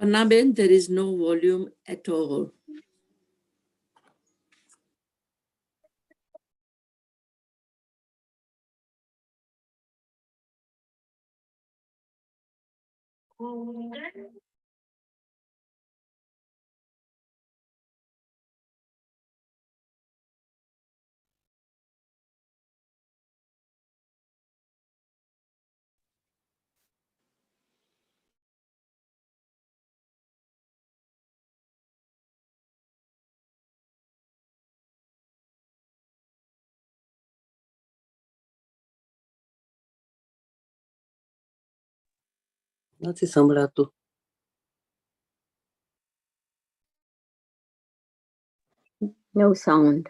Panna-ben, there is no volume at all. નથી સંભળાતું. No sound.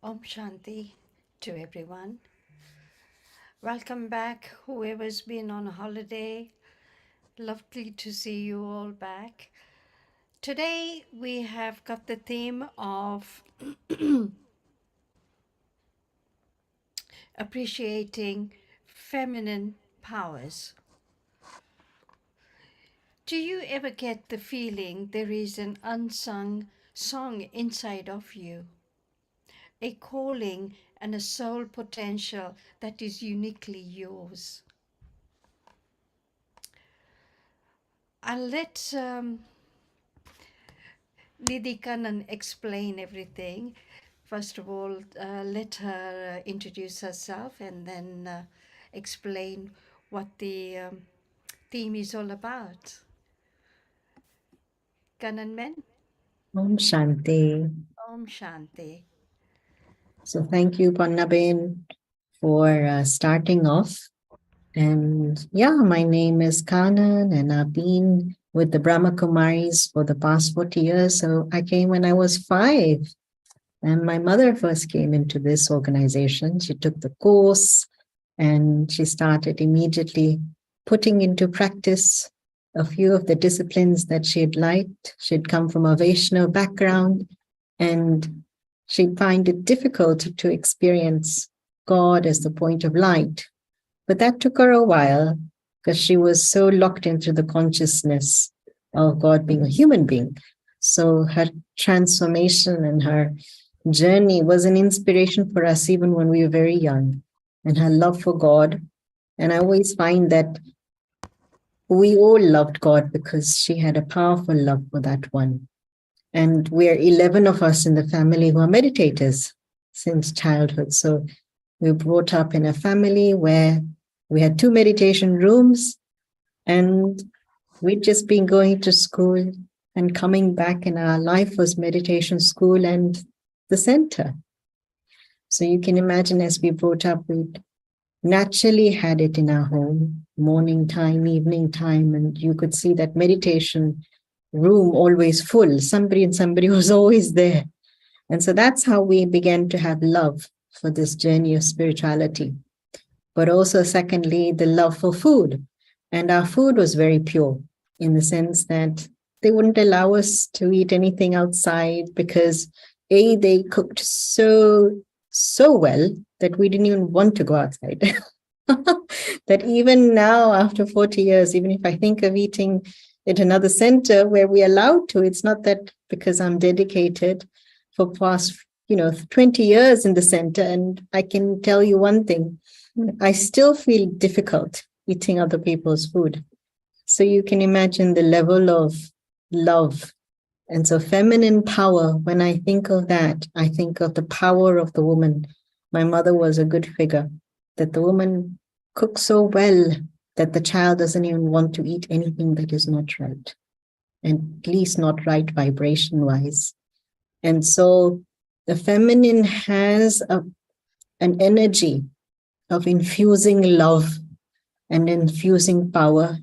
Om Shanti to everyone. Welcome back, whoever's been on holiday. Lovely to see you all back. Today we have got the theme of appreciating feminine powers. Do you ever get the feeling there is an unsung song inside of you? A calling and a soul potential that is uniquely yours. I'll let Didi Kannan explain everything. First of all, let her introduce herself and then explain what the theme is all about. Kannan men? Om Shanti. Om Shanti. So thank you, Panna-ben, for starting off. And yeah, my name is Kanan, and I've been with the Brahma Kumaris for the past 40 years. So I came when I was 5. And my mother first came into this organization. She took the course and she started immediately putting into practice a few of the disciplines that she had liked. She'd come from a Vaishnava background, and she'd find it difficult to experience God as the point of light. But that took her a while because she was so locked into the consciousness of God being a human being. So her transformation and her journey was an inspiration for us even when we were very young, and her love for God. And I always find that we all loved God because she had a powerful love for that one. And we're 11 of us in the family who are meditators since childhood. So we were brought up in a family where we had 2 meditation rooms, and we'd just been going to school and coming back, and our life was meditation school and the center. So you can imagine, as we brought up, we naturally had it in our home, morning time, evening time, and you could see that meditation room always full. Somebody was always there. And so that's how we began to have love for this journey of spirituality. But also, secondly, the love for food. And our food was very pure in the sense that they wouldn't allow us to eat anything outside because they cooked so well that we didn't even want to go outside. That even now, after 40 years, even if I think of eating at another center where we're allowed to, it's not that because I'm dedicated for past 20 years in the center. And I can tell you one thing, I still feel difficult eating other people's food. So you can imagine the level of love. And so feminine power, when I think of that, I think of the power of the woman. My mother was a good figure, that the woman cooks so well that the child doesn't even want to eat anything that is not right, and at least not right vibration-wise. And so the feminine has an energy of infusing love and infusing power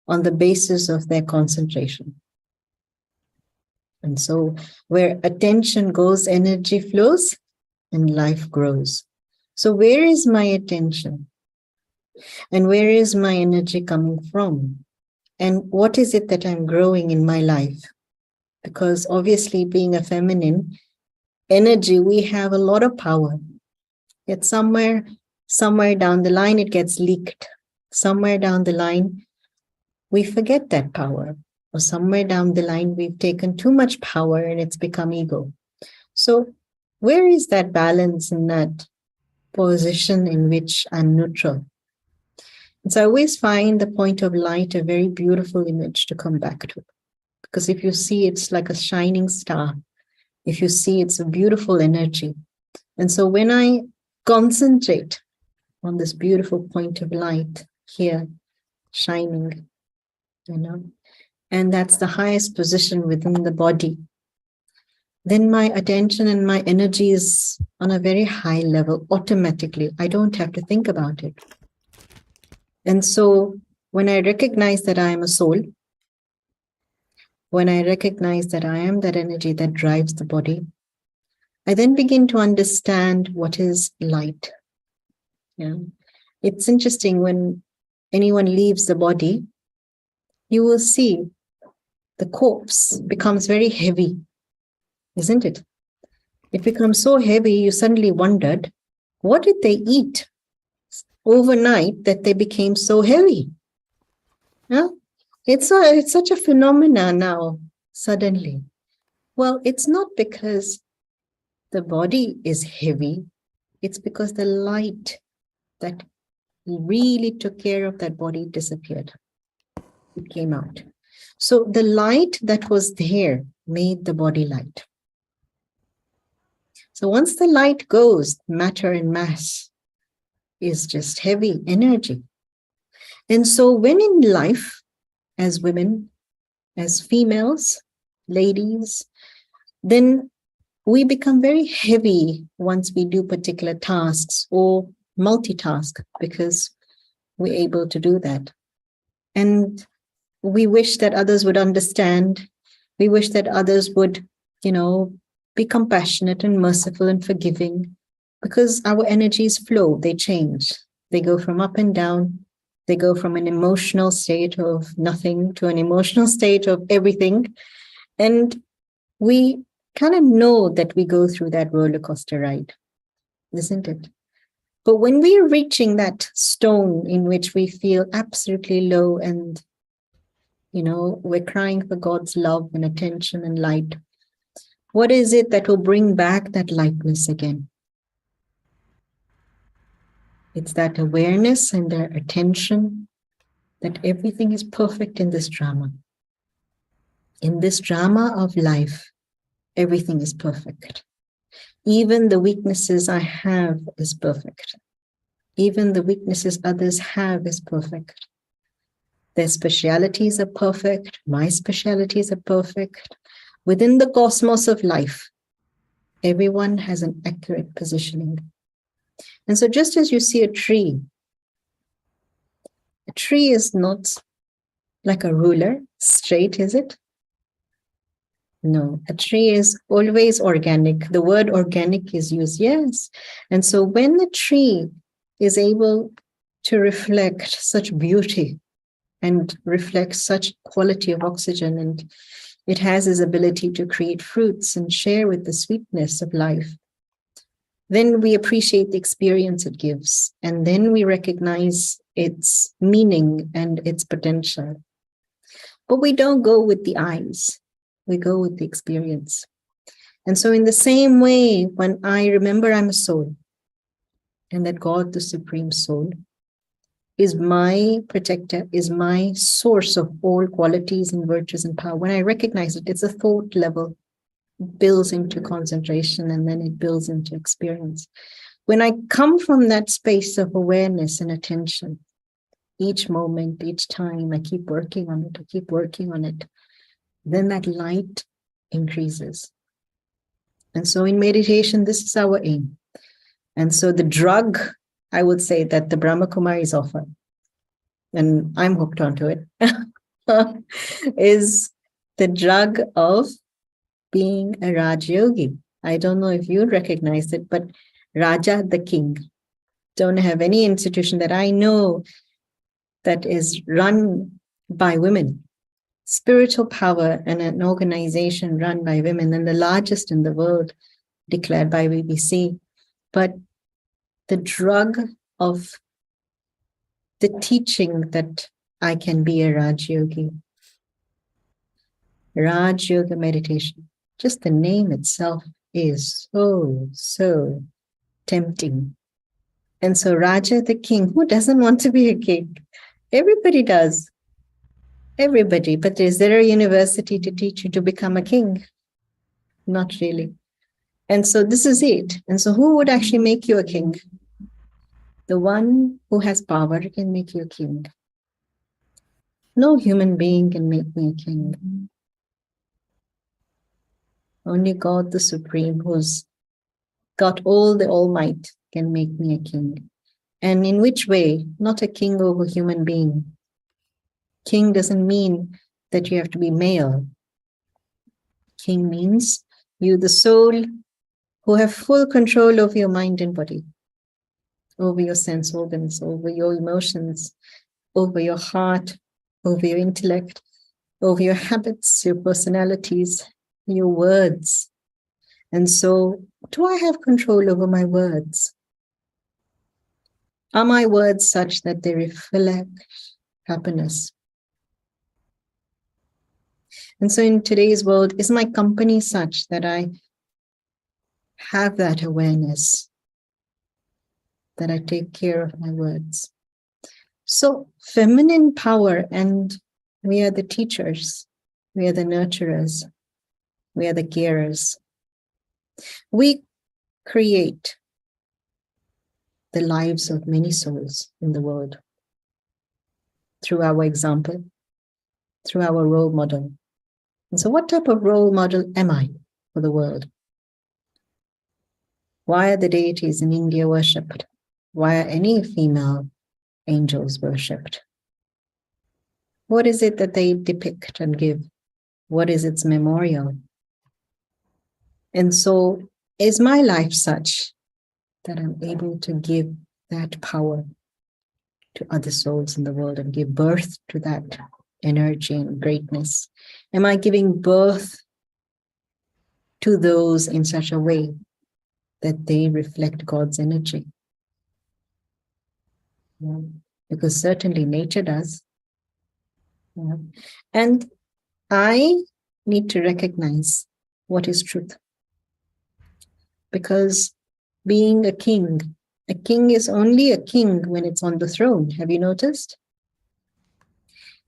on the basis of their concentration. And so where attention goes, energy flows and life grows. So where is my attention? And where is my energy coming from? And what is it that I'm growing in my life? Because obviously, being a feminine energy, we have a lot of power. Yet somewhere down the line, it gets leaked. Somewhere down the line, we forget that power. Or somewhere down the line, we've taken too much power and it's become ego. So where is that balance in that position in which I'm neutral? And so I always find the point of light a very beautiful image to come back to. Because if you see, it's like a shining star. If you see, it's a beautiful energy. And so when I concentrate on this beautiful point of light here, shining, and that's the highest position within the body, then my attention and my energy is on a very high level automatically. I don't have to think about it. And so when I recognize that I am a soul, when I recognize that I am that energy that drives the body, I then begin to understand what is light. Yeah. It's interesting, when anyone leaves the body, you will see the corpse becomes very heavy, isn't it? It becomes so heavy, you suddenly wondered, what did they eat overnight that they became so heavy? Yeah? It's such a phenomenon now, suddenly. Well, it's not because the body is heavy, it's because the light that really took care of that body disappeared. It came out. So the light that was there made the body light. So once the light goes, matter and mass is just heavy energy. And so when in life, as women, as females, ladies, then we become very heavy once we do particular tasks or multitask, because we're able to do that. And we wish that others would understand. We wish that others would, be compassionate and merciful and forgiving, because our energies flow, they change. They go from up and down. They go from an emotional state of nothing to an emotional state of everything. And we kind of know that we go through that roller coaster ride, isn't it? But when we are reaching that stone in which we feel absolutely low and, we're crying for God's love and attention and light, what is it that will bring back that lightness again? It's that awareness and that attention that everything is perfect in this drama. In this drama of life, everything is perfect. Even the weaknesses I have is perfect. Even the weaknesses others have is perfect. Their specialities are perfect. My specialities are perfect. Within the cosmos of life, everyone has an accurate positioning. And so just as you see a tree is not like a ruler, straight, is it? No, a tree is always organic. The word organic is used, yes. And so when the tree is able to reflect such beauty and reflect such quality of oxygen, and it has its ability to create fruits and share with the sweetness of life, then we appreciate the experience it gives. And then we recognize its meaning and its potential. But we don't go with the eyes. We go with the experience. And so in the same way, when I remember I'm a soul, and that God, the Supreme Soul, is my protector, is my source of all qualities and virtues and power. When I recognize it, it's a thought level, builds into concentration, and then it builds into experience. When I come from that space of awareness and attention, each moment, each time, I keep working on it, then that light increases. And so in meditation, this is our aim. And so the drug, I would say, that the Brahma Kumaris offer, and I'm hooked onto it, is the drug of being a Raj Yogi. I don't know if you recognize it, but Raja, the king, don't have any institution that I know that is run by women. Spiritual power and an organization run by women, and the largest in the world, declared by BBC. But the drug of the teaching that I can be a Raj Yogi, Raj Yoga meditation, just the name itself is so tempting. And so Raja, the king, who doesn't want to be a king? Everybody does. Everybody. But is there a university to teach you to become a king? Not really. And so this is it. And so who would actually make you a king? The one who has power can make you a king. No human being can make me a king. Only God, the Supreme, who's got all the all might, can make me a king. And in which way? Not a king over human being. King doesn't mean that you have to be male. King means you, the soul, who have full control over your mind and body, over your sense organs, over your emotions, over your heart, over your intellect, over your habits, your personalities, your words. And so, do I have control over my words? Are my words such that they reflect happiness? And so in today's world, is my company such that I have that awareness, that I take care of my words? So feminine power, and we are the teachers, we are the nurturers, we are the carers. We create the lives of many souls in the world through our example, through our role model. And so what type of role model am I for the world? Why are the deities in India worshipped? Why are any female angels worshipped? What is it that they depict and give? What is its memorial? And so is my life such that I'm able to give that power to other souls in the world and give birth to that energy and greatness? Am I giving birth to those in such a way that they reflect God's energy? Yeah. Because certainly nature does. Yeah. And I need to recognize what is truth. Because being a king is only a king when it's on the throne. Have you noticed?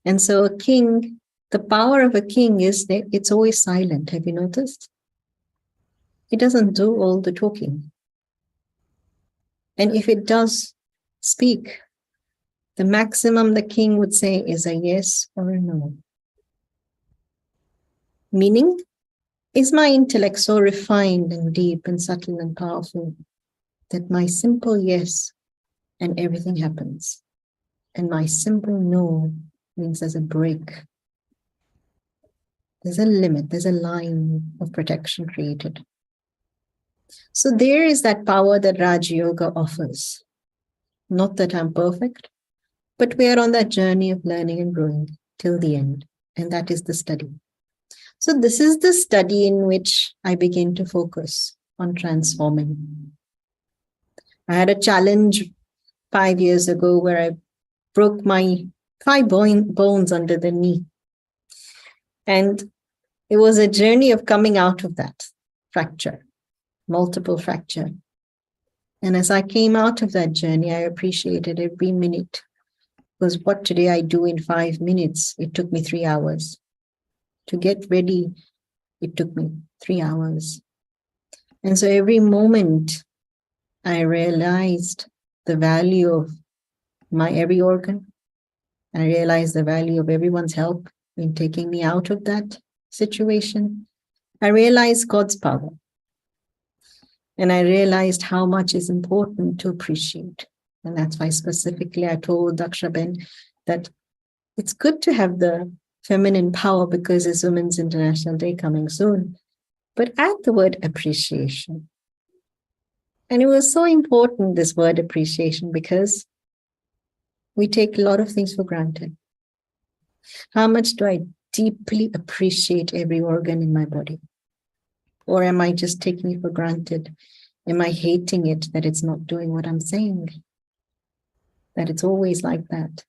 And so a king, the power of a king is that it's always silent. Have you noticed? It doesn't do all the talking. And if it does speak, the maximum the king would say is a yes or a no. Meaning, is my intellect so refined and deep and subtle and powerful that my simple yes and everything happens, and my simple no means there's a break, there's a limit, there's a line of protection created. So there is that power that Raj Yoga offers. Not that I'm perfect, but we are on that journey of learning and growing till the end, and that is the study. So this is the study in which I begin to focus on transforming. I had a challenge 5 years ago where I broke my 5 bones under the knee. And it was a journey of coming out of that fracture, multiple fracture. And as I came out of that journey, I appreciated every minute. Because what today I do in 5 minutes, it took me 3 hours. To get ready, it took me 3 hours. And so every moment I realized the value of my every organ. I realized the value of everyone's help in taking me out of that situation. I realized God's power. And I realized how much is important to appreciate. And that's why specifically I told Dakshaben that it's good to have the feminine power because it's Women's International Day coming soon. But add the word appreciation. And it was so important, this word appreciation, because we take a lot of things for granted. How much do I deeply appreciate every organ in my body? Or am I just taking it for granted? Am I hating it that it's not doing what I'm saying? That it's always like that?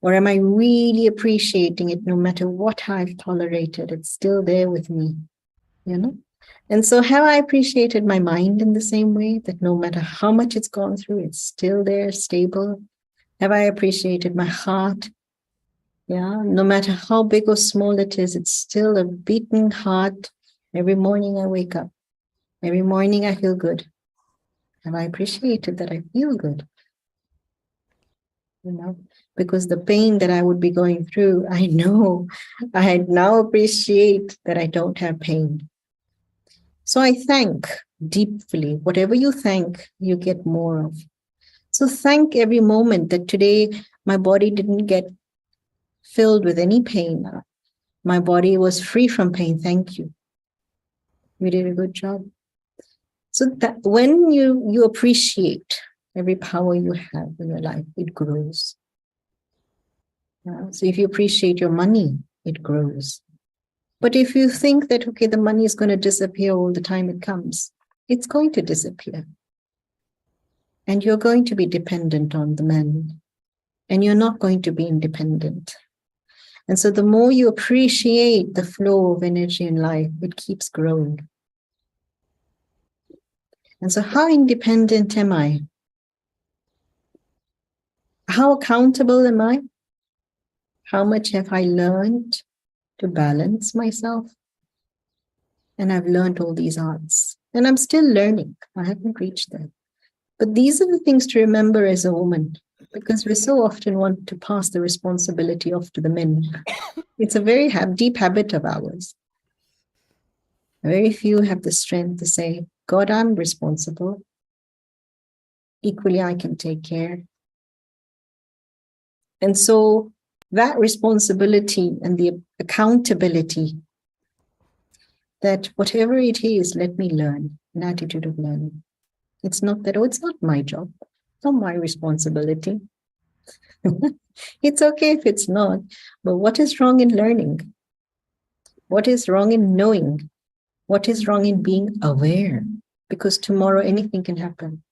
Or am I really appreciating it no matter what I've tolerated? It's still there with me, you know? And so have I appreciated my mind in the same way that no matter how much it's gone through, it's still there, stable? Have I appreciated my heart? Yeah, no matter how big or small it is, it's still a beating heart. Every morning I wake up. Every morning I feel good. Have I appreciated that I feel good? You know, because the pain that I would be going through, I know I now appreciate that I don't have pain. So I thank deeply. Whatever you thank, you get more of. So thank every moment that today my body didn't get filled with any pain. My body was free from pain. Thank you. We did a good job. So that when you appreciate every power you have in your life, it grows. So if you appreciate your money, it grows. But if you think that, okay, the money is going to disappear all the time it comes, it's going to disappear. And you're going to be dependent on the man. And you're not going to be independent. And so the more you appreciate the flow of energy in life, it keeps growing. And so how independent am I? How accountable am I? How much have I learned to balance myself? And I've learned all these arts. And I'm still learning. I haven't reached that. But these are the things to remember as a woman, because we so often want to pass the responsibility off to the men. It's a very deep habit of ours. Very few have the strength to say, God, I'm responsible. Equally, I can take care. And so that responsibility and the accountability that whatever it is, let me learn, an attitude of learning. It's not that, oh, it's not my job. It's not my responsibility. It's okay if it's not, but what is wrong in learning? What is wrong in knowing? What is wrong in being aware? Because tomorrow anything can happen.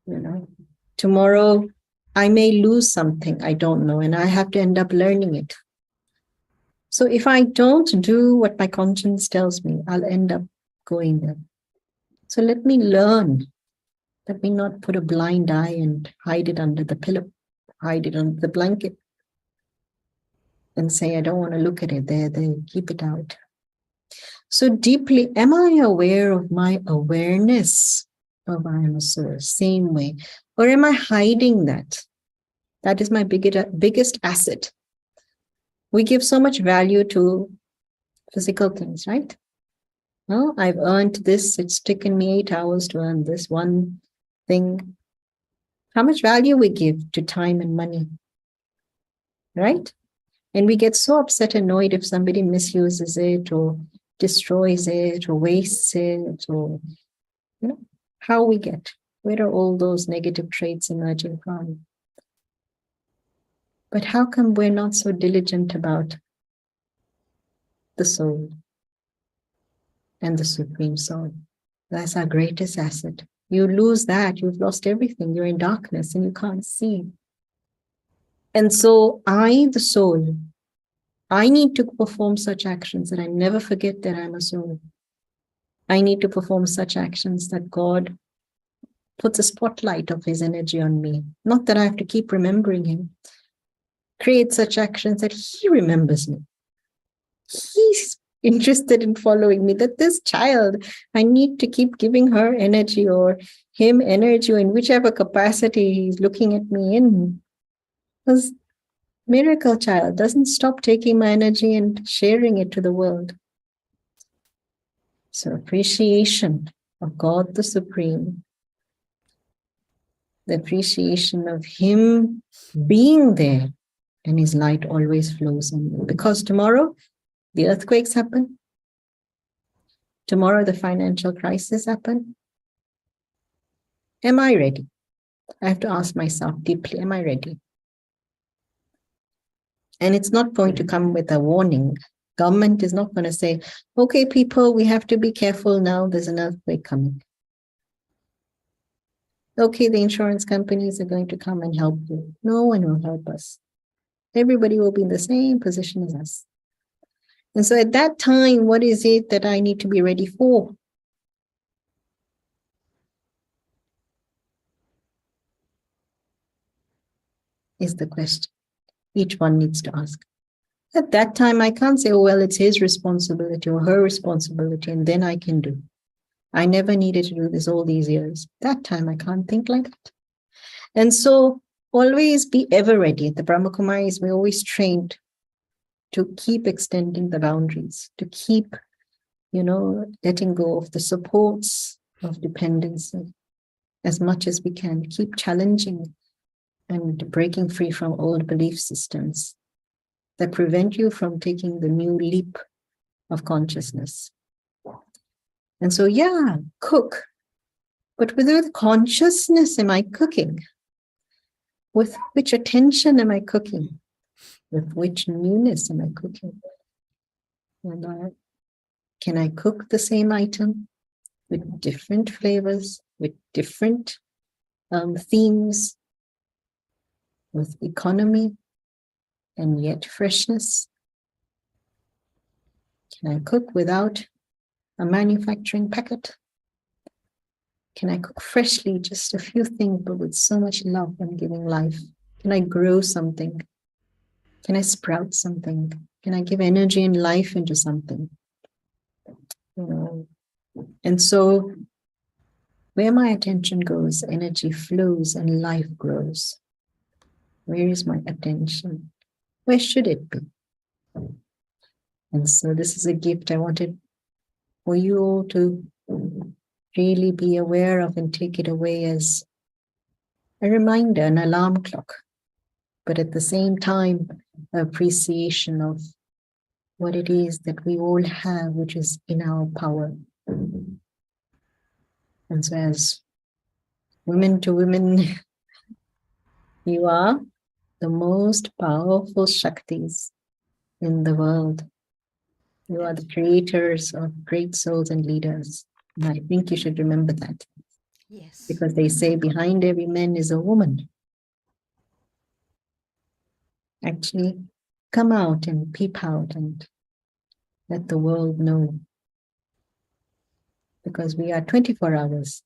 You know, tomorrow I may lose something I don't know, and I have to end up learning it. So if I don't do what my conscience tells me, I'll end up going there. So let me learn. Let me not put a blind eye and hide it under the pillow, hide it under the blanket, and say, I don't want to look at it there, keep it out. So deeply, am I aware of my awareness of I am a soul, same way? Or am I hiding that? That is my biggest asset. We give so much value to physical things, right? Well, I've earned this. It's taken me 8 hours to earn this one thing. How much value we give to time and money, right? And we get so upset, annoyed if somebody misuses it or destroys it or wastes it, or, you know, how we get. Where are all those negative traits emerging from? But how come we're not so diligent about the soul and the Supreme Soul? That's our greatest asset. You lose that, you've lost everything. You're in darkness and you can't see. And so I, the soul, I need to perform such actions that I never forget that I'm a soul. I need to perform such actions that God puts a spotlight of his energy on me. Not that I have to keep remembering him. Create such actions that he remembers me. He's interested in following me, that this child, I need to keep giving her energy or him energy, or in whichever capacity he's looking at me in. Because miracle child doesn't stop taking my energy and sharing it to the world. So appreciation of God the Supreme, the appreciation of him being there, and his light always flows on me. Because tomorrow the earthquakes happen. Tomorrow the financial crisis happen. Am I ready? I have to ask myself deeply, am I ready? And it's not going to come with a warning. Government is not going to say, okay, people, we have to be careful now. There's an earthquake coming. Okay, the insurance companies are going to come and help you. No one will help us. Everybody will be in the same position as us. And so at that time, what is it that I need to be ready for? Is the question each one needs to ask. At that time, I can't say, oh, well, it's his responsibility or her responsibility, and then I can do. I never needed to do this all these years. That time, I can't think like that. And so always be ever ready. At the Brahma Kumaris, we're always trained to keep extending the boundaries, to keep, letting go of the supports of dependency as much as we can, keep challenging and breaking free from old belief systems that prevent you from taking the new leap of consciousness. And so, cook. But with consciousness, am I cooking? With which attention am I cooking? With which newness am I cooking? And can I cook the same item with different flavors, with different themes, with economy and yet freshness? Can I cook without a manufacturing packet? Can I cook freshly, just a few things, but with so much love and giving life? Can I grow something? Can I sprout something? Can I give energy and life into something? And so where my attention goes, energy flows and life grows. Where is my attention? Where should it be? And so this is a gift I wanted for you all to really be aware of and take it away as a reminder, an alarm clock, but at the same time, appreciation of what it is that we all have, which is in our power. And so as women to women, you are the most powerful Shaktis in the world. You are the creators of great souls and leaders. And I think you should remember that. Yes. Because they say behind every man is a woman. Actually, come out and peep out and let the world know. Because we are 24 hours.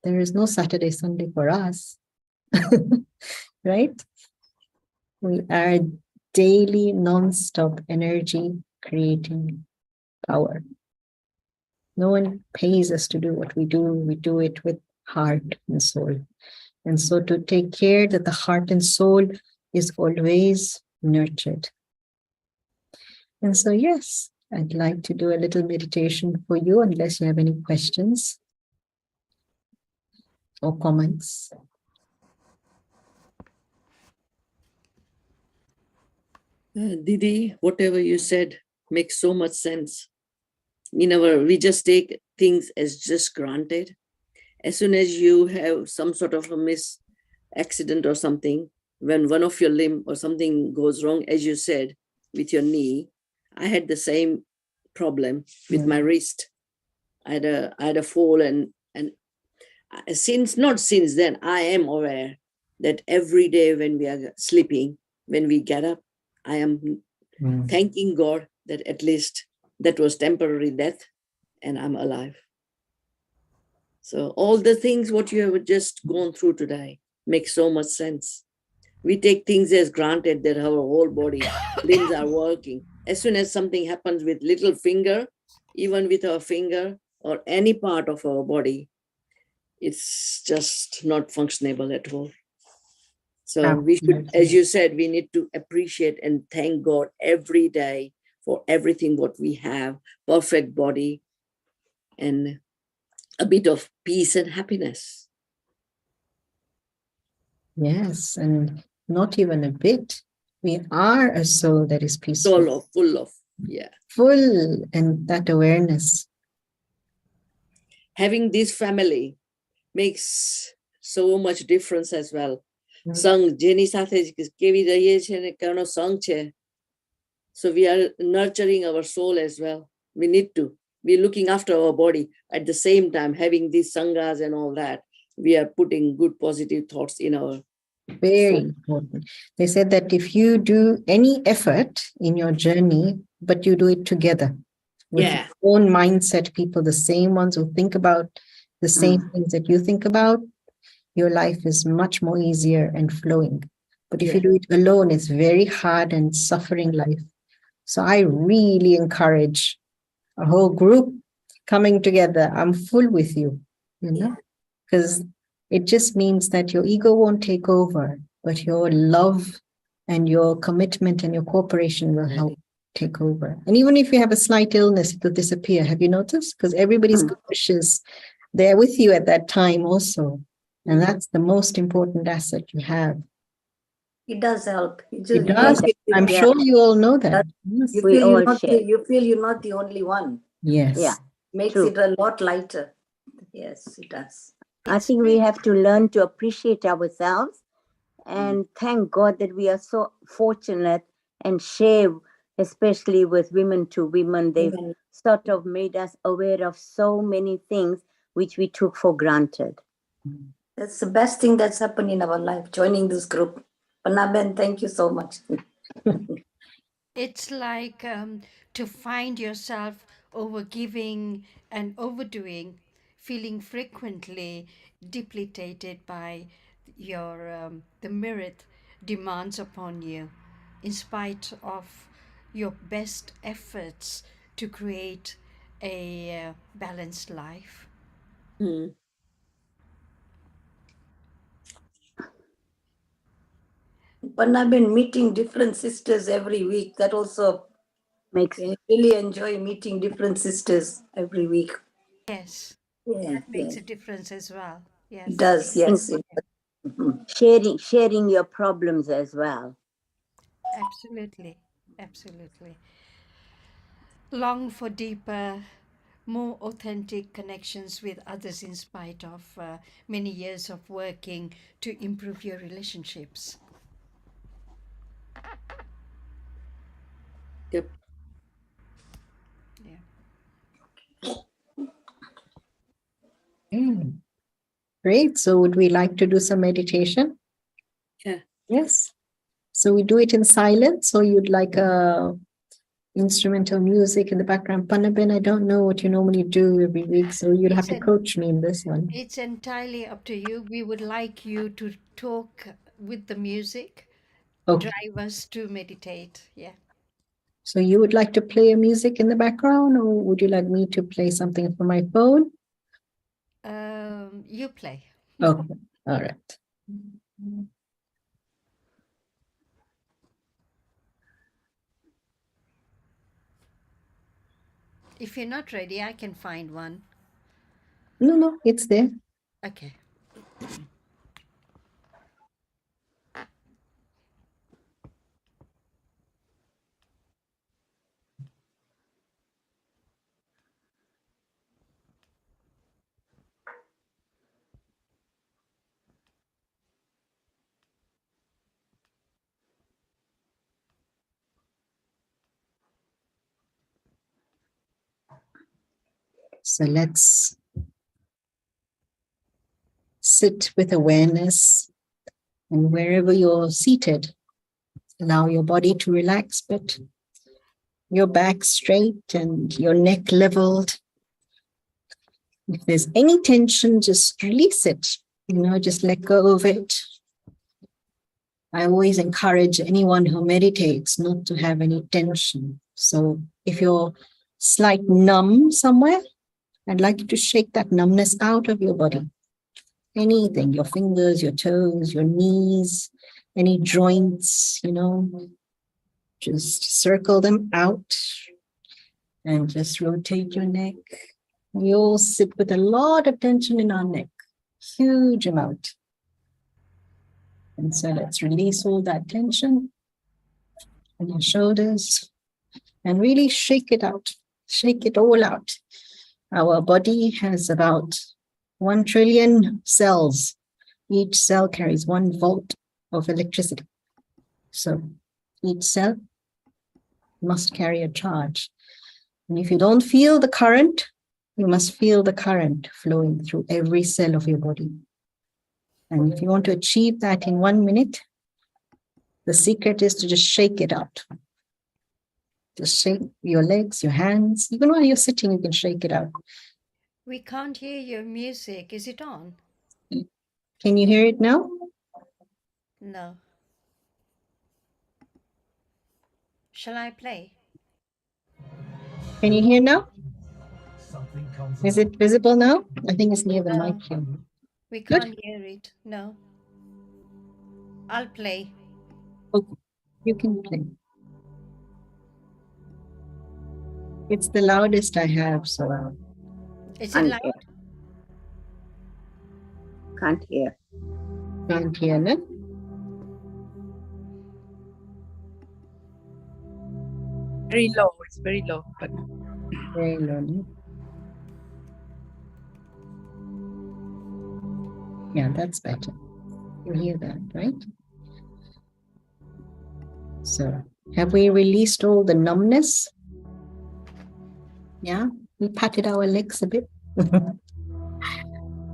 There is no Saturday, Sunday for us. Right? We are daily, non-stop energy creating power. No one pays us to do what we do. We do it with heart and soul. And so to take care that the heart and soul is always nurtured. And so, yes, I'd like to do a little meditation for you, unless you have any questions or comments. Didi, whatever you said makes so much sense. We just take things as just granted. As soon as you have some sort of a accident or something, when one of your limb or something goes wrong, as you said, with your knee, I had the same problem with my wrist. I had a fall, and not since then, I am aware that every day when we are sleeping, when we get up, I am thanking God that at least that was temporary death and I'm alive. So all the things what you have just gone through today make so much sense. We take things as granted that our whole body limbs are working. As soon as something happens with little finger, even with our finger or any part of our body, it's just not functionable at all. So we should, as you said, we need to appreciate and thank God every day for everything what we have, perfect body and a bit of peace and happiness. Yes, and not even a bit. We are a soul that is peaceful. Full of, yeah. Full, and that awareness. Having this family makes so much difference as well. Sang Jenny સાથે કેવી રહીએ છે ને ઘણો સંગ છે. So we are nurturing our soul as well. We need to be looking after our body at the same time, having these sanghas and all that. We are putting good positive thoughts in our very important. They said that if you do any effort in your journey, but you do it together with your own mindset, people, the same ones who think about the same things that you think about, your life is much more easier and flowing. But if you do it alone, it's very hard and suffering life. So I really encourage a whole group coming together. I'm full with you, you know, because it just means that your ego won't take over, but your love and your commitment and your cooperation will help take over. And even if you have a slight illness, it will disappear. Have you noticed? Because everybody's good wishes, they're with you at that time also. And that's the most important asset you have. It does help. It does. I'm sure you all know that. You feel you're not the only one. Yes. Yeah. Makes True. it a lot lighter. Yes, it does. I think we have to learn to appreciate ourselves and thank God that we are so fortunate and share, especially with women to women. They've sort of made us aware of so many things which we took for granted. That's the best thing that's happened in our life, joining this group. Pannaben, thank you so much. It's like to find yourself overgiving and overdoing, feeling frequently depleted by your the merit demands upon you, in spite of your best efforts to create a balanced life. Pannaben, meeting different sisters every week, that also Makes really enjoy meeting different sisters every week. Yes, Yeah, that makes a difference as well. Yes, it does. Yes, sharing your problems as well. absolutely, absolutely. Long for deeper, more authentic connections with others in spite of many years of working to improve your relationships. Yep. Yeah. Great. So would we like to do some meditation? Yeah. Yes. So we do it in silence, or you'd like instrumental music in the background? Pannaben, I don't know what you normally do every week, so you'll have to coach me in this one. It's entirely up to you. We would like you to talk with the music, Okay. drive us to meditate. Yeah. So you would like to play a music in the background, or would you like me to play something from my phone? You play. Okay, all right. If you're not ready, I can find one. No, it's there. Okay. So let's sit with awareness, and wherever you're seated, allow your body to relax, but your back straight and your neck leveled. If there's any tension, just release it. Just let go of it. I always encourage anyone who meditates not to have any tension. So if you're slight numb somewhere, I'd like you to shake that numbness out of your body. Anything, your fingers, your toes, your knees, any joints, just circle them out and just rotate your neck. We all sit with a lot of tension in our neck, huge amount. And so let's release all that tension in your shoulders and really shake it out, shake it all out. Our body has about 1 trillion cells. Each cell carries 1 volt of electricity. So each cell must carry a charge. And if you don't feel the current, you must feel the current flowing through every cell of your body. And if you want to achieve that in 1 minute, the secret is to just shake it out. Just shake your legs, your hands. Even while you're sitting, you can shake it out. We can't hear your music. Is it on? Can you hear it now? No. Shall I play? Can you hear now? Is it visible now? I think it's near the mic here. We Good. can't hear it. No. I'll play. Okay, you can play. It's the loudest I have, so Is it loud? Can't hear. can't hear it. Very low. It's very low. But Very low. Yeah, that's better. You hear that, right? So, have we released all the numbness? Yeah, we patted our legs a bit.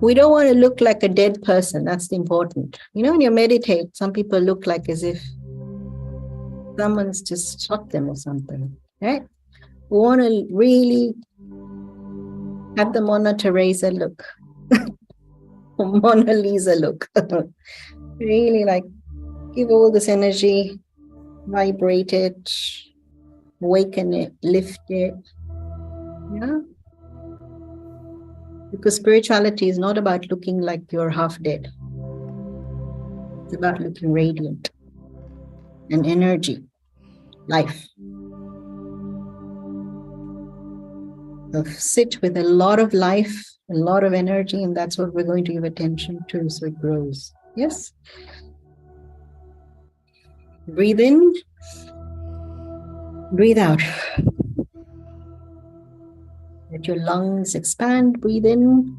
We don't want to look like a dead person. That's important. When you meditate, some people look like as if someone's just shot them or something, right? We want to really have the Mona Teresa look, Mona Lisa look. Really like give all this energy, vibrate it, awaken it, lift it. Yeah. Because spirituality is not about looking like you're half dead. It's about looking radiant and energy, life. So sit with a lot of life, a lot of energy, and that's what we're going to give attention to so it grows. Yes? Breathe in, breathe out. Let your lungs expand, breathe in.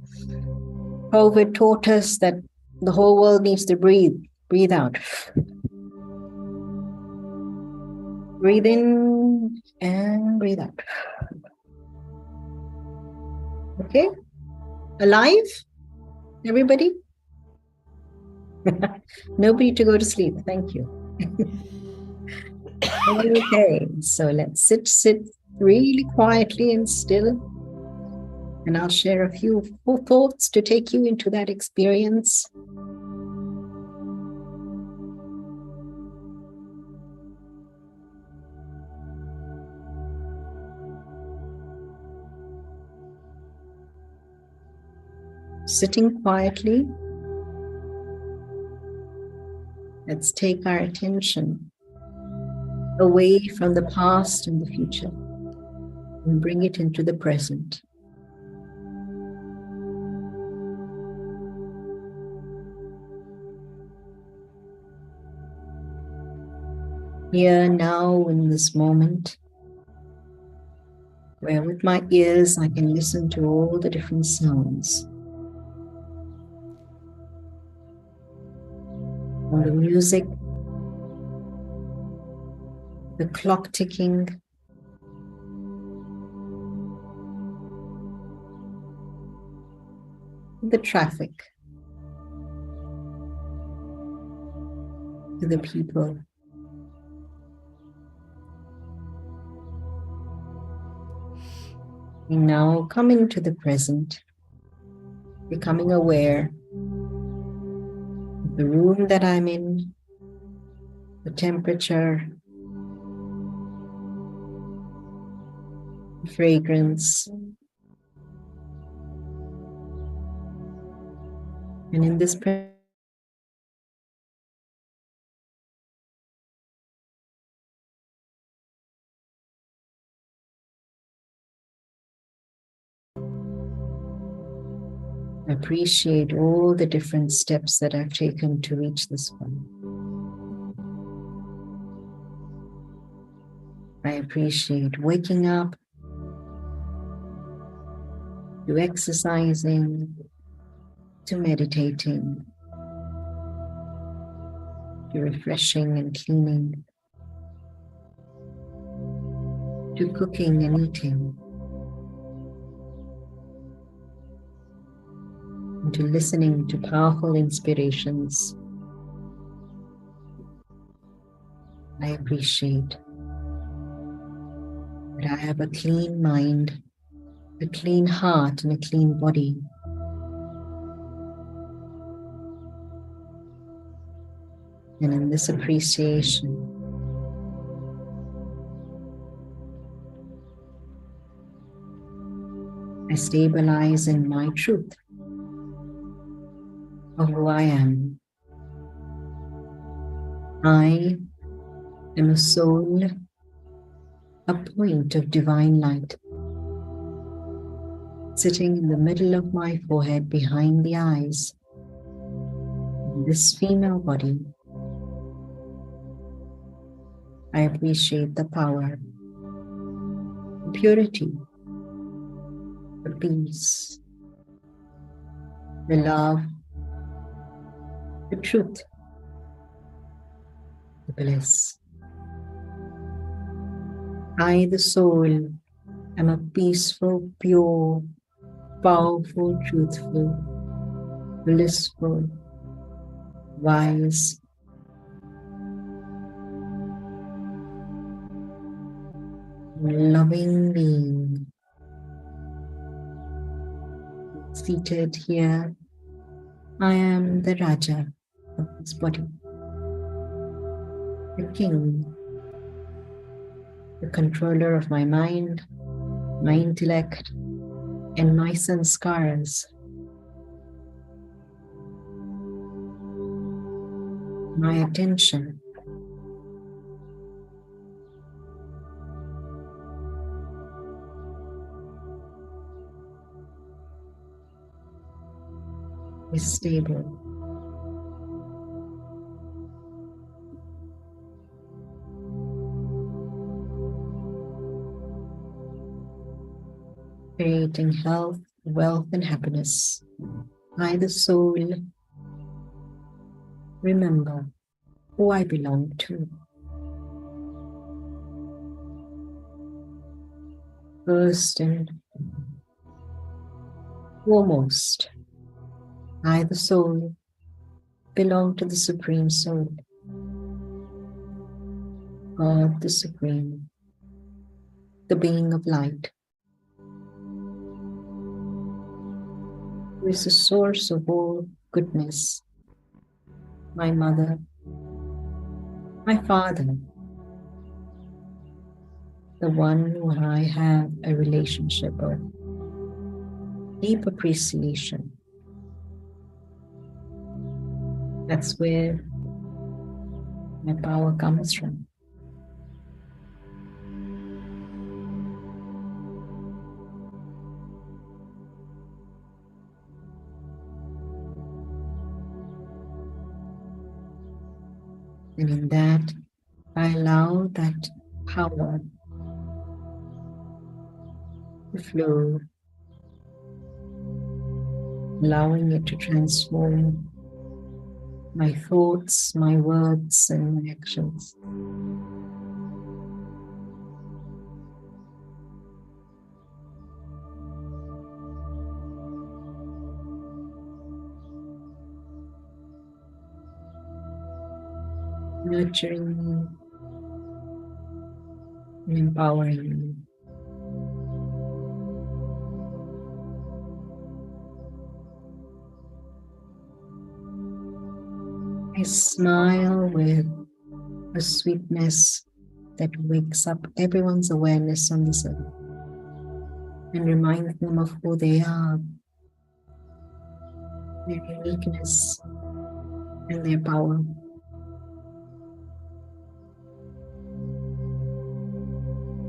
COVID taught us that the whole world needs to breathe. Breathe out. Breathe in and breathe out. Okay? Alive? Everybody? Nobody to go to sleep. Thank you. Okay, so let's sit really quietly and still. And I'll share a few thoughts to take you into that experience. Sitting quietly, let's take our attention away from the past and the future and bring it into the present. Here now in this moment, where with my ears I can listen to all the different sounds. From the music, the clock ticking, the traffic, to the people. And now coming to the present, becoming aware of the room that I'm in, the temperature, the fragrance. And in this appreciate all the different steps that I've taken to reach this point. I appreciate waking up, to exercising, to meditating, to refreshing and cleaning, to cooking and eating, and to listening to powerful inspirations. I appreciate that I have a clean mind, a clean heart, and a clean body. And in this appreciation, I stabilize in my truth of who I am. I am a soul, a point of divine light, sitting in the middle of my forehead behind the eyes, in this female body. I appreciate the power, the purity, the peace, the love, the truth, the bliss. I, the soul, am a peaceful, pure, powerful, truthful, blissful, wise, loving being, seated here. I am the Raja of this body, the king, the controller of my mind, my intellect, and my sanskaras. My attention is stable. Creating health, wealth, and happiness. I, the soul, remember who I belong to. First and foremost, I, the soul, belong to the Supreme Soul, God the Supreme, the being of light, who is the source of all goodness. My mother, my father, the one who I have a relationship of deep appreciation That's where my power comes from. And in that, I allow that power to flow, allowing it to transform my thoughts, my words, and my actions. Nurturing me and empowering me. I smile with a sweetness that wakes up everyone's awareness on this earth and reminds them of who they are, their uniqueness, and their power.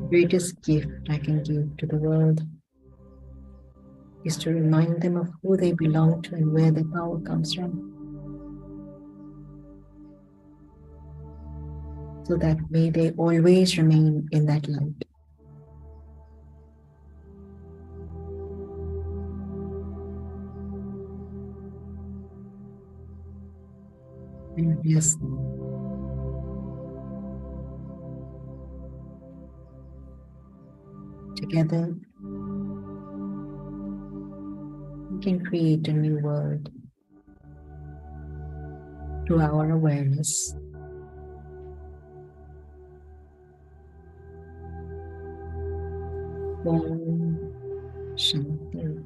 The greatest gift I can give to the world is to remind them of who they belong to and where their power comes from, so that may they always remain in that light. And bless them. Together, we can create a new world through our awareness. Om Shanti.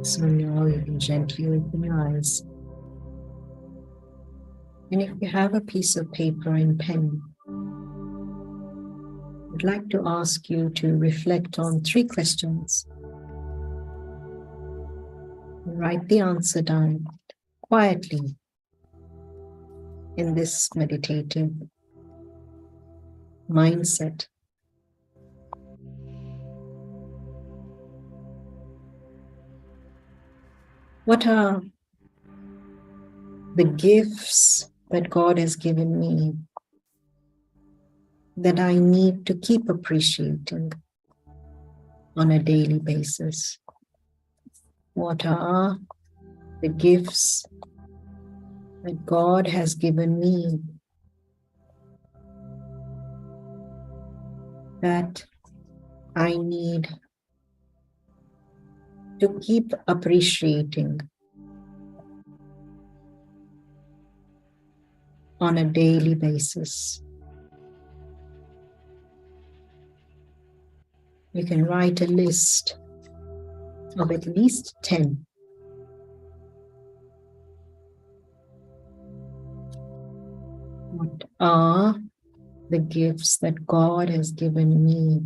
So now you can gently open your eyes. And if you have a piece of paper and pen, I'd like to ask you to reflect on 3 questions. Write the answer down quietly in this meditative mindset. What are the gifts that God has given me that I need to keep appreciating on a daily basis? What are the gifts that God has given me that I need to keep appreciating on a daily basis? You can write a list of at least 10. What are the gifts that God has given me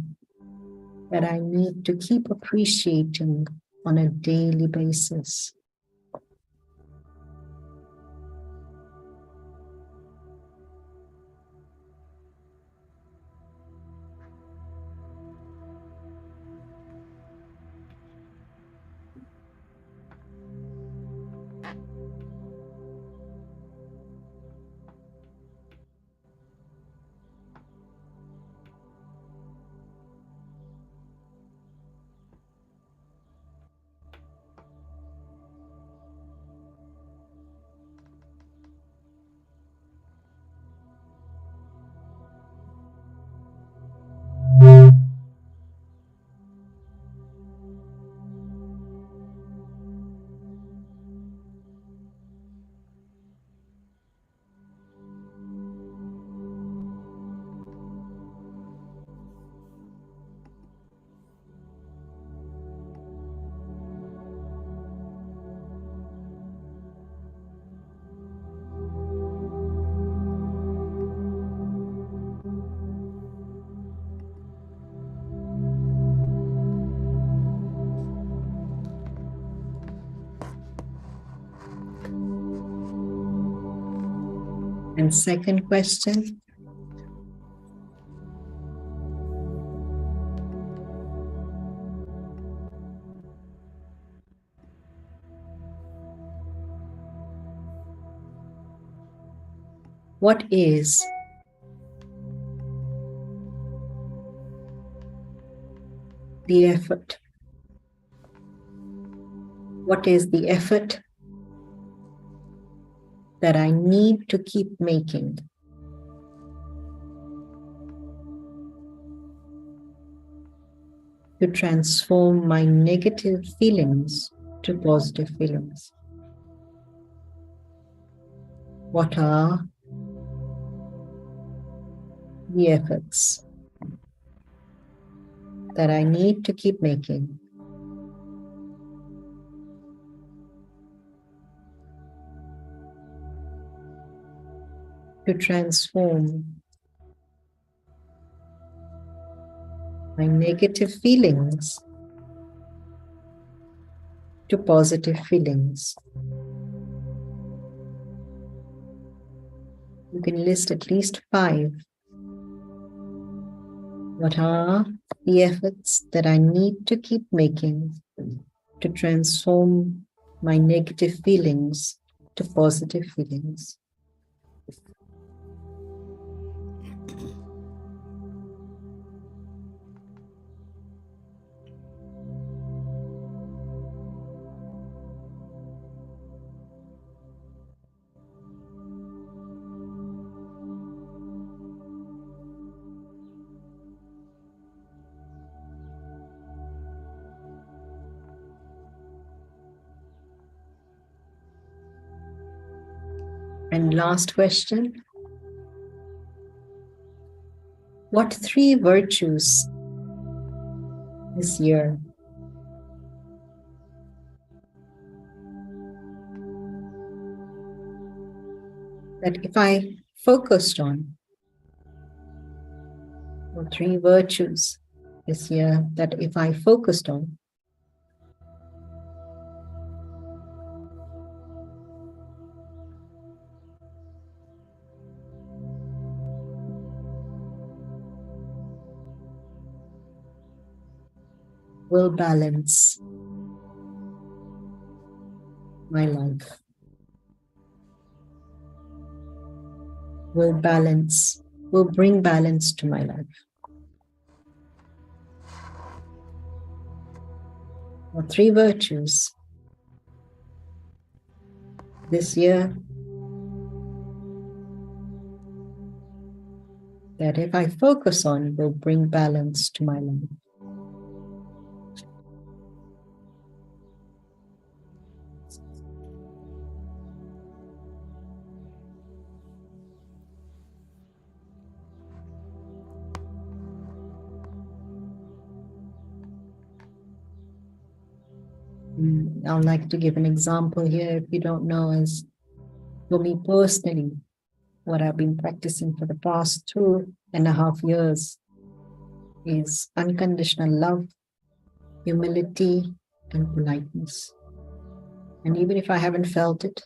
that I need to keep appreciating on a daily basis? And second question, what is the effort? What is the effort that I need to keep making to transform my negative feelings to positive feelings? What are the efforts that I need to keep making to transform my negative feelings to positive feelings? You can list at least 5. What are the efforts that I need to keep making to transform my negative feelings to positive feelings? And last question, what 3 virtues this year that if I focused on, or 3 virtues this year that if I focused on, will balance my life? will bring balance to my life. Or 3 virtues this year that if I focus on will bring balance to my life. I would like to give an example here, if you don't know, as for me personally, what I've been practicing for the past 2.5 years is unconditional love, humility, and politeness. And even if I haven't felt it,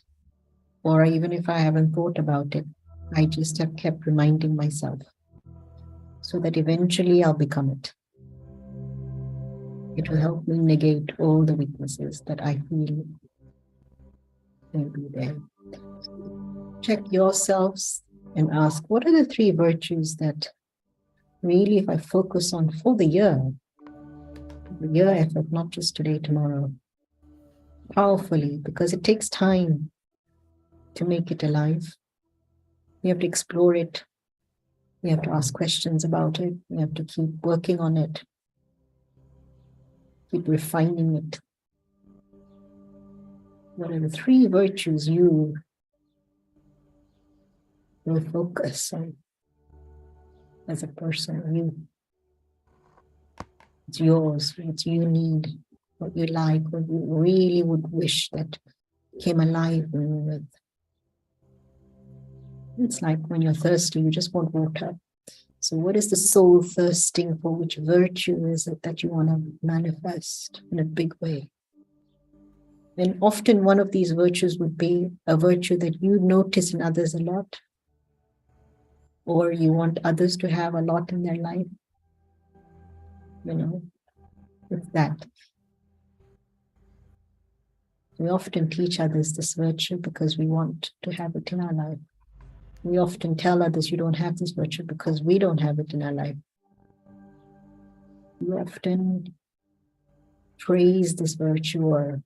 or even if I haven't thought about it, I just have kept reminding myself so that eventually I'll become it. It will help me negate all the weaknesses that I feel may be there. Check yourselves and ask, what are the 3 virtues that really, if I focus on for the year effort, not just today, tomorrow, powerfully, because it takes time to make it alive. We have to explore it. We have to ask questions about it. We have to keep working on it, keep refining it. What are the 3 virtues you will focus on as a person? It's yours, what you need, what you like, what you really would wish that came alive with. It's like when you're thirsty, you just want water. So what is the soul thirsting for? Which virtue is it that you want to manifest in a big way? And often one of these virtues would be a virtue that you notice in others a lot, or you want others to have a lot in their life. It's that. We often teach others this virtue because we want to have it in our life. We often tell others you don't have this virtue because we don't have it in our life. We often praise this virtue or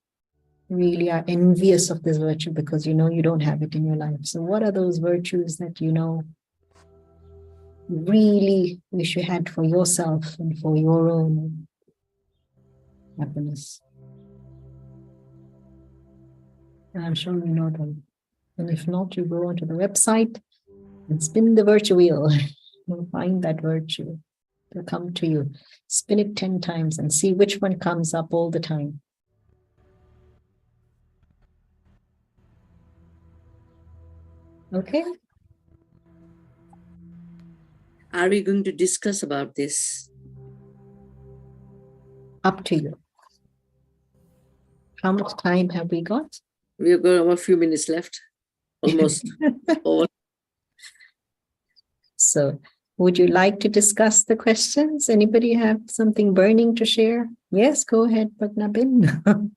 really are envious of this virtue because you don't have it in your life. So what are those virtues that you really wish you had for yourself and for your own happiness? And I'm sure you know them. And if not, you go onto the website and spin the virtue wheel. You'll find that virtue. It'll come to you. Spin it 10 times and see which one comes up all the time. Okay? Are we going to discuss about this? Up to you. How much time have we got? We've got a few minutes left. Almost over. So, would you like to discuss the questions? Anybody have something burning to share? Yes, go ahead, Patnabin.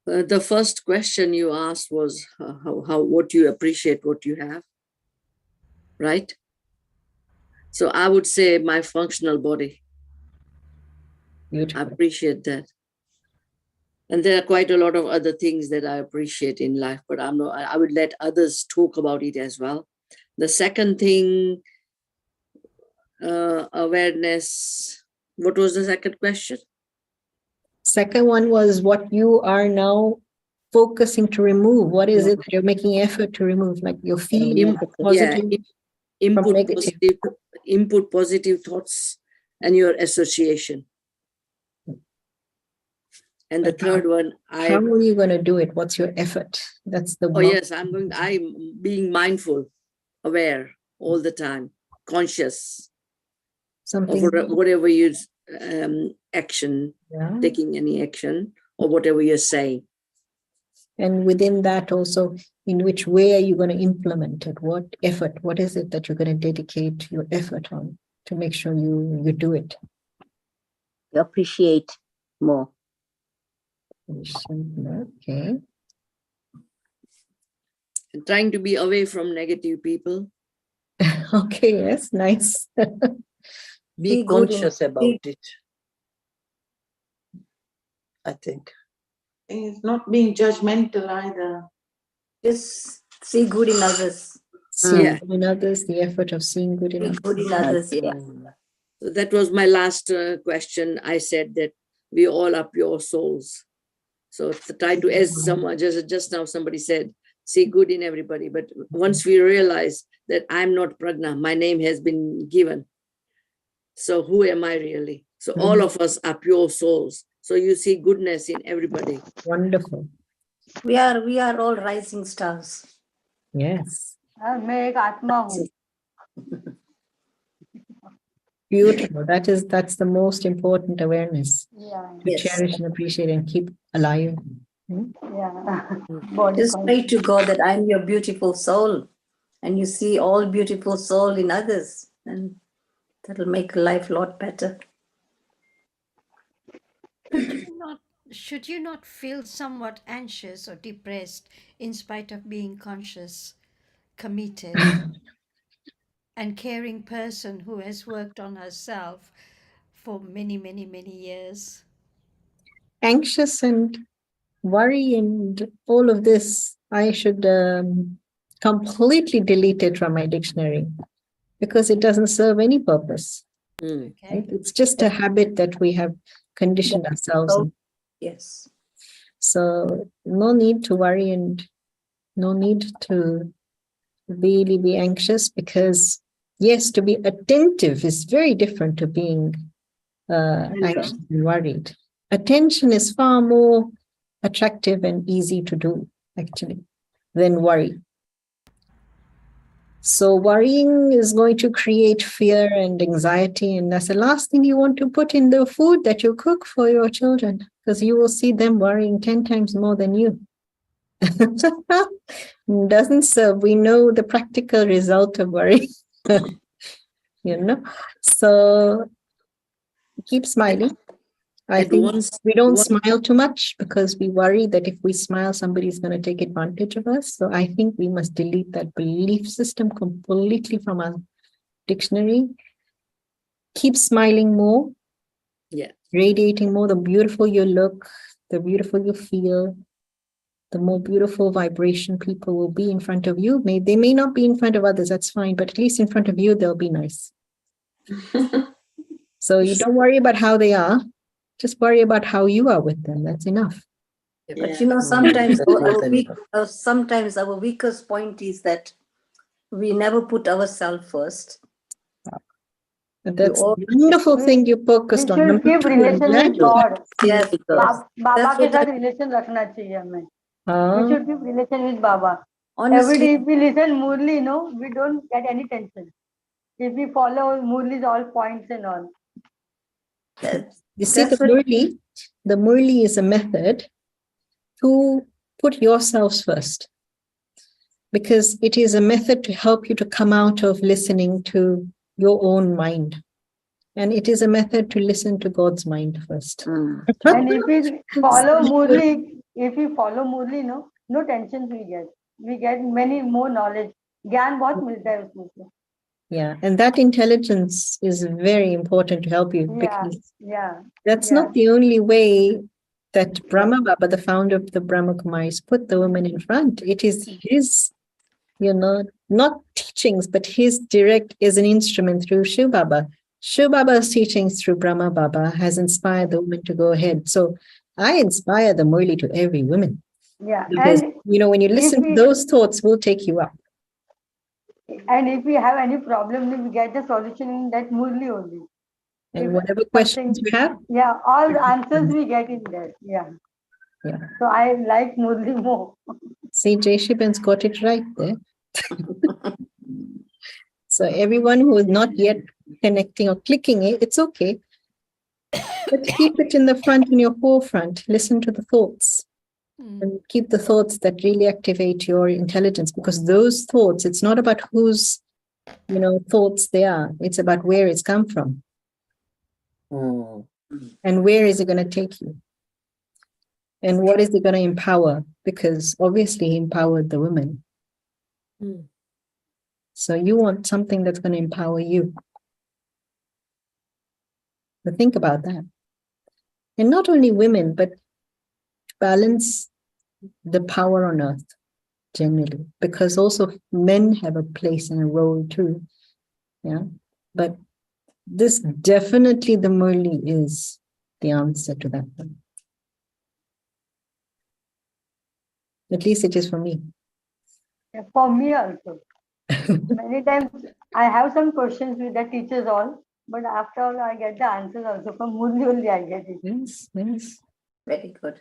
The first question you asked was what do you appreciate what you have, right? So I would say my functional body. Beautiful. I appreciate that. And there are quite a lot of other things that I appreciate in life, but I would let others talk about it as well. The second thing, awareness. What was the second question? Second one was what you are now focusing to remove. What is it that you're making effort to remove? Like you're feeling positive, input positive thoughts and your association. And the third one, how are you going to do it? What's your effort? That's the one. Yes, I'm being mindful, aware all the time, conscious of whatever you action, taking any action or whatever you're saying. And within that also, in which way are you going to implement it? What effort? What is it that you're going to dedicate your effort on to make sure you do it? You appreciate more. Okay. trying to be away from negative people. Okay, yes, nice. Be conscious about it, I think. It's not being judgmental either. Just see good in others. See Yeah. good in others, the effort of seeing good in See others. good in others, yeah. So that was my last question. I said that we all are pure souls. So try to, as someone just now somebody said, see good in everybody. But once we realize that I'm not Pragna, my name has been given. So who am I really? So all of us are pure souls. So you see goodness in everybody. Wonderful. We are all rising stars. Yes. मैं एक आत्मा हूँ. Beautiful. That's the most important awareness. Yeah. To Yes. cherish and appreciate and keep alive. Yeah. Body Just pray to God that I'm your beautiful soul, and you see all beautiful soul in others, and that'll make life a lot better. Should you not feel somewhat anxious or depressed in spite of being conscious, committed, and caring person who has worked on herself for many, many, many years? Anxious and worry and all of this, I should completely delete it from my dictionary because it doesn't serve any purpose. Mm. Okay. Right? It's just a habit that we have conditioned ourselves in. Yes. So no need to worry and no need to really be anxious because, yes, to be attentive is very different to being anxious and worried. Attention is far more attractive and easy to do, actually, than worry. So worrying is going to create fear and anxiety, and that's the last thing you want to put in the food that you cook for your children, because you will see them worrying 10 times more than you. Doesn't serve. We know the practical result of worry. So keep smiling. I think we don't smile too much because we worry that if we smile, somebody's going to take advantage of us. So I think we must delete that belief system completely from our dictionary. Keep smiling more. Yeah. Radiating more. The beautiful you look, the beautiful you feel, the more beautiful vibration people will be in front of you. They may not be in front of others, that's fine, but at least in front of you, they'll be nice. So you don't worry about how they are. Just worry about how you are with them. That's enough. But sometimes sometimes our weakest point is that we never put ourselves first. But that's a wonderful thing you focused on. We should keep relation with God. Yes. बाबा के साथ relation रखना चाहिए हमें. We should keep relation with Baba. Honestly, every day if we listen Murli, we don't get any tension. If we follow Murli's all points and all. You see, the Murli is a method to put yourselves first, because it is a method to help you to come out of listening to your own mind. And it is a method to listen to God's mind first. And if we follow Murli, no tensions we get. We get many more knowledge. ज्ञान बहुत मिलता है उसमें से. Yeah, and that intelligence is very important to help you, because that's not the only way that Brahma Baba, the founder of the Brahma Kumaris, put the woman in front. It is his, not teachings, but his direct is an instrument through Shiv Baba. Shiv Baba's teachings through Brahma Baba has inspired the woman to go ahead. So I inspire the Murli to every woman. Yeah, because, when you listen to those thoughts, will take you up. And if we have any problem, we get the solution in that Murli only. And whatever questions you have? Yeah, all the answers we get in there. Yeah. So I like Murli more. See, Jayshiban's got it right there. So everyone who is not yet connecting or clicking it, it's okay. But keep it in the front, in your forefront. Listen to the thoughts. And keep the thoughts that really activate your intelligence, because those thoughts, it's not about whose, thoughts they are. It's about where it's come from. And where is it going to take you? And what is it going to empower? Because obviously he empowered the women. So you want something that's going to empower you. But think about that. And not only women, but balance the power on earth generally, because also men have a place and a role too. Yeah. But this definitely, the Murli is the answer to that one. At least it is for me. Yeah, for me also. Many times I have some questions with the teachers all, but after all I get the answers also from Murli only I get it. Yes, yes. Very good.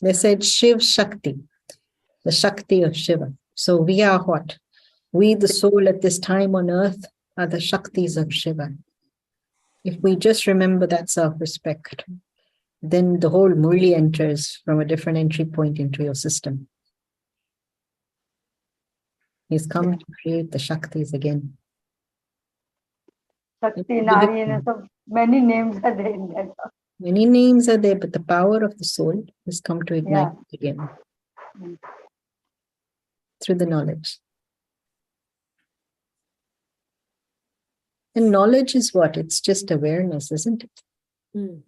They said Shiv Shakti, the Shakti of Shiva. So we are what? We, the soul at this time on earth, are the Shaktis of Shiva. If we just remember that self-respect, then the whole Murli enters from a different entry point into your system. He's come to create the Shaktis again. Shakti, Nari, and so many names are there in that. Many names are there, but the power of the soul has come to ignite again through the knowledge. And knowledge is what? It's just awareness, isn't it?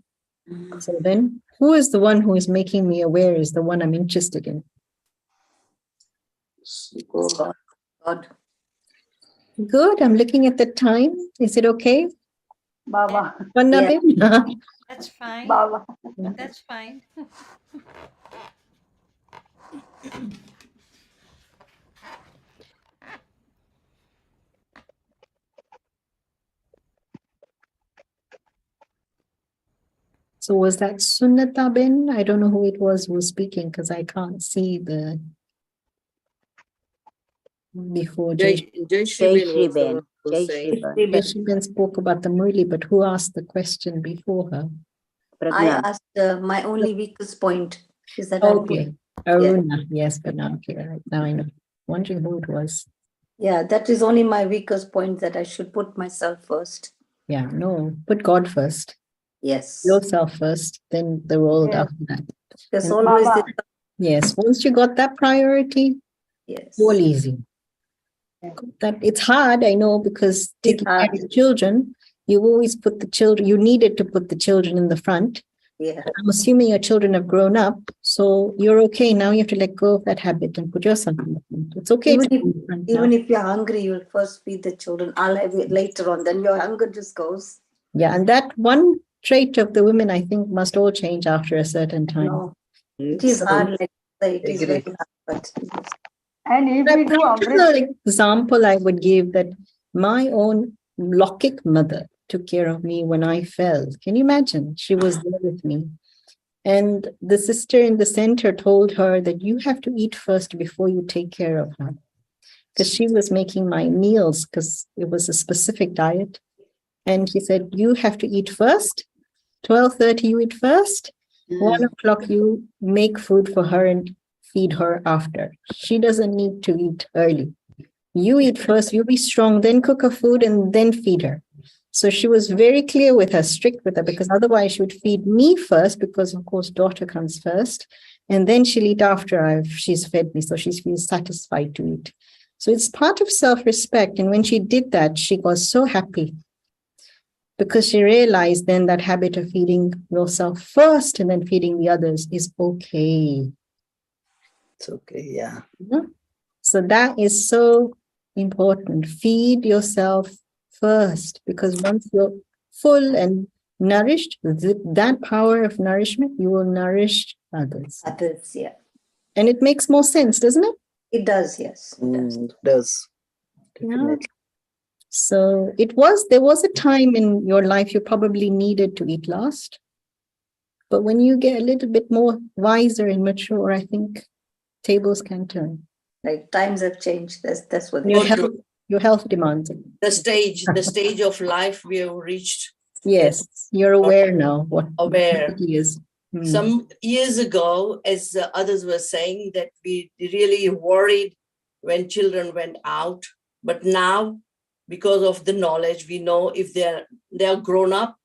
So then, who is the one who is making me aware is the one I'm interested in? God. God. Good. I'm looking at the time. Is it okay? Baba. Panna Yes. Bin? That's fine. Baba. That's fine. So was that Sunnata Bin? I don't know who it was who was speaking because I can't see the before Jay. Jai Shri Ben was the one who was Jai saying. Shri Ben. She Ben spoke about the Murli, but who asked the question before her? I Pragna. asked my only weakest point is that I'm Okay. put, Aruna. Yes, but now, okay, right now I know. Wondering who it was. yeah, that is only my weakest point, that I should put myself first. Yeah, no, put God first, Yes. yourself first, then the world Yes. after that. There's And always Baba. this. yes, once you got that priority, Yes. all easy. That it's hard, I know, because taking care hard. of children, you always put the children, you needed to put the children in the front. Yeah. I'm assuming your children have grown up, so you're okay. Now you have to let go of that habit and put yourself in the front. It's okay Even to be in the front now. Even if you're hungry, you'll first feed the children. I'll have it later on. Then your hunger just goes. Yeah, and that one trait of the women, I think, must all change after a certain time. No, it is hard. Like I say, it is Agree. very hard. But And if A we do practical Amrit, example I would give that my own Lokik mother took care of me when I fell. Can you imagine? She was there with me. And the sister in the center told her that you have to eat first before you take care of her. Because she was making my meals because it was a specific diet. And he said, you have to eat first. 12:30 you eat first. 1 o'clock you make food for her and feed her after. She doesn't need to eat early. You eat first, you be strong, then cook her food and then feed her. So she was very clear with her, strict with her, because otherwise she would feed me first, because of course daughter comes first, and then she'll eat after she's fed me. So she feels satisfied to eat. So it's part of self-respect. And when she did that, she was so happy because she realized then that habit of feeding yourself first and then feeding the others is okay. It's okay, yeah. So that is so important. Feed yourself first, because once you're full and nourished, that power of nourishment, you will nourish others. others, yeah. And it makes more sense, doesn't it? It does, yes. It does. It does. Yeah. Definitely. So there was a time in your life you probably needed to eat last. But when you get a little bit more wiser and mature, I think tables can turn. Like times have changed. That's what Your health demands it. The stage of life we have reached. Yes, you're aware now what Aware. it is. Some years ago, as others were saying, that we really worried when children went out. But now, because of the knowledge, we know if they're grown up,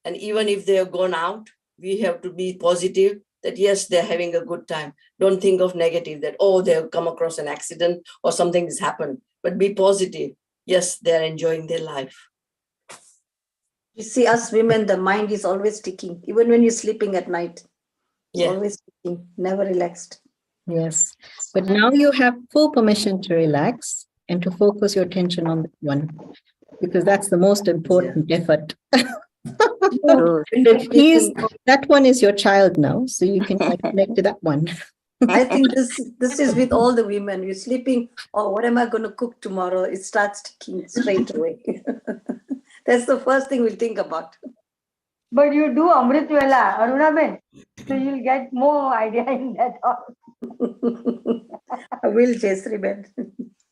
and even if they have gone out, we have to be positive that yes, they're having a good time. Don't think of negative, that, oh, they've come across an accident or something has happened. But be positive. Yes, they're enjoying their life. You see, us women, the mind is always ticking. Even when you're sleeping at night, it's always ticking, never relaxed. Yes. But now you have full permission to relax and to focus your attention on that one, because that's the most important effort. That one is your child now, so you can connect to that one. I think this is with all the women. You're sleeping, oh, what am I going to cook tomorrow? It starts ticking straight away. That's the first thing we'll think about. But you do Amrit Vela, Aruna Ben, so you'll get more idea in that. I will, Jaysri Ben.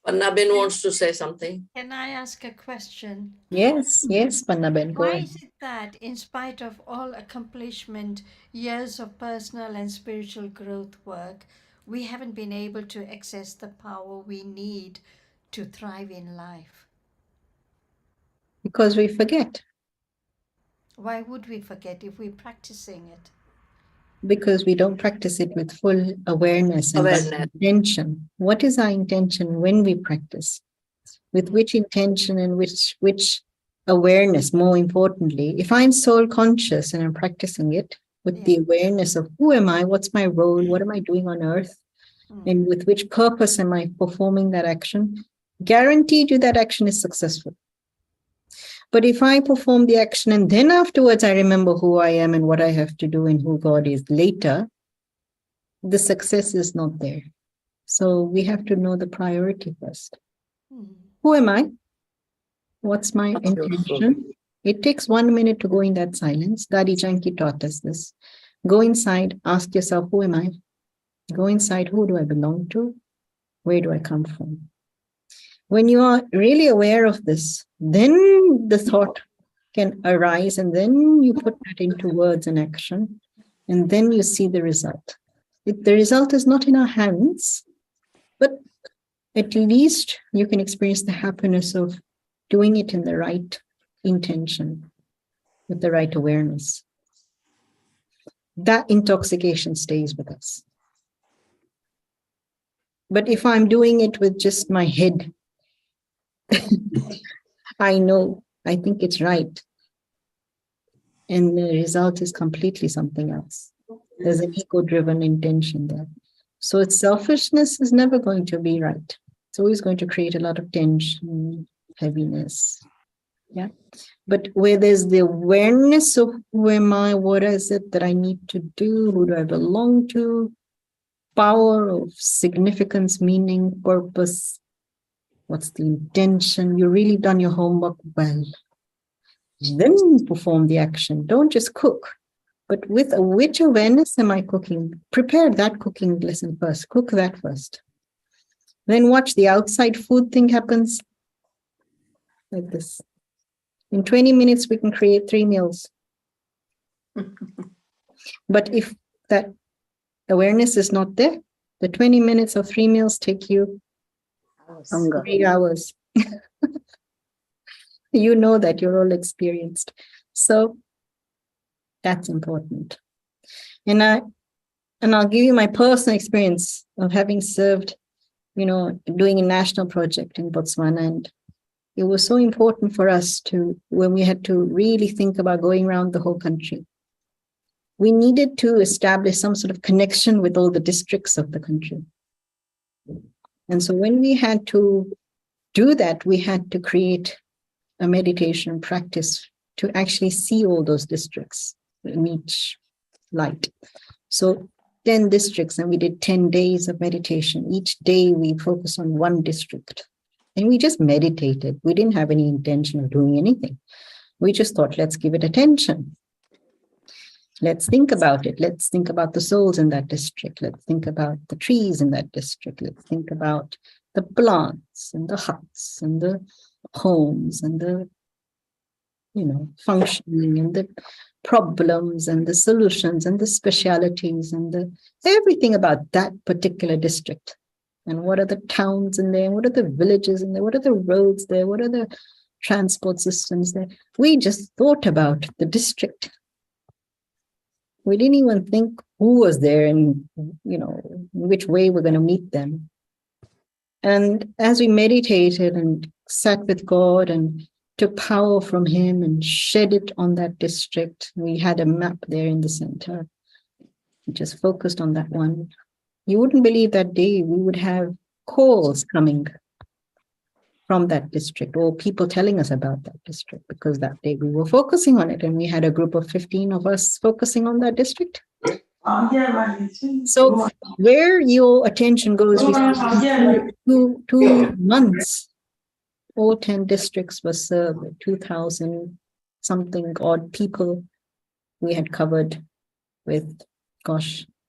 Panna Ben wants to say something. Can I ask a question? Yes, Panna Ben, go Why ahead. is it that, in spite of all accomplishment, years of personal and spiritual growth work, we haven't been able to access the power we need to thrive in life? Because we forget. Why would we forget if we're practicing it? Because we don't practice it with full awareness and intention. What is our intention when we practice? With which intention and which awareness, more importantly? If I'm soul conscious and I'm practicing it with the awareness of who am I, what's my role, what am I doing on earth, and with which purpose am I performing that action, guaranteed you that action is successful. But if I perform the action and then afterwards I remember who I am and what I have to do and who God is later, the success is not there. So we have to know the priority first. Who am I? What's my intention? It takes 1 minute to go in that silence. Dadi Janki taught us this. Go inside, ask yourself, who am I? Go inside, who do I belong to? Where do I come from? When you are really aware of this, then the thought can arise, and then you put that into words and action, and then you see the result. The result is not in our hands, but at least you can experience the happiness of doing it in the right intention, with the right awareness. That intoxication stays with us. But if I'm doing it with just my head, I think it's right. And the result is completely something else. There's an ego-driven intention there. So its selfishness is never going to be right. It's always going to create a lot of tension, heaviness. Yeah. But where there's the awareness of who am I, what is it that I need to do, who do I belong to, power of significance, meaning, purpose, what's the intention? You really done your homework well. Then perform the action. Don't just cook. But with which awareness am I cooking? Prepare that cooking lesson first. Cook that first. Then watch the outside food thing happens like this. In 20 minutes, we can create 3 meals. But if that awareness is not there, the 20 minutes of 3 meals take you 3 hours. You know that you're all experienced. So that's important. And I'll give you my personal experience of having served, doing a national project in Botswana. And it was so important for us when we had to really think about going around the whole country. We needed to establish some sort of connection with all the districts of the country. And so when we had to do that, we had to create a meditation practice to actually see all those districts in each light. So 10 districts, and we did 10 days of meditation. Each day we focused on one district. And we just meditated. We didn't have any intention of doing anything. We just thought, let's give it attention. Let's think about it. Let's think about the souls in that district. Let's think about the trees in that district. Let's think about the plants and the huts and the homes and the, functioning and the problems and the solutions and the specialities and everything about that particular district. And what are the towns in there? What are the villages in there? What are the roads there? What are the transport systems there? We just thought about the district. We didn't even think who was there and, which way we're going to meet them. And as we meditated and sat with God and took power from Him and shed it on that district, we had a map there in the center, just focused on that one. You wouldn't believe that day we would have calls coming from that district or people telling us about that district, because that day we were focusing on it and we had a group of 15 of us focusing on that district. So where your attention goes, within 2 months, all 10 districts were served, 2,000 something odd people we had covered with,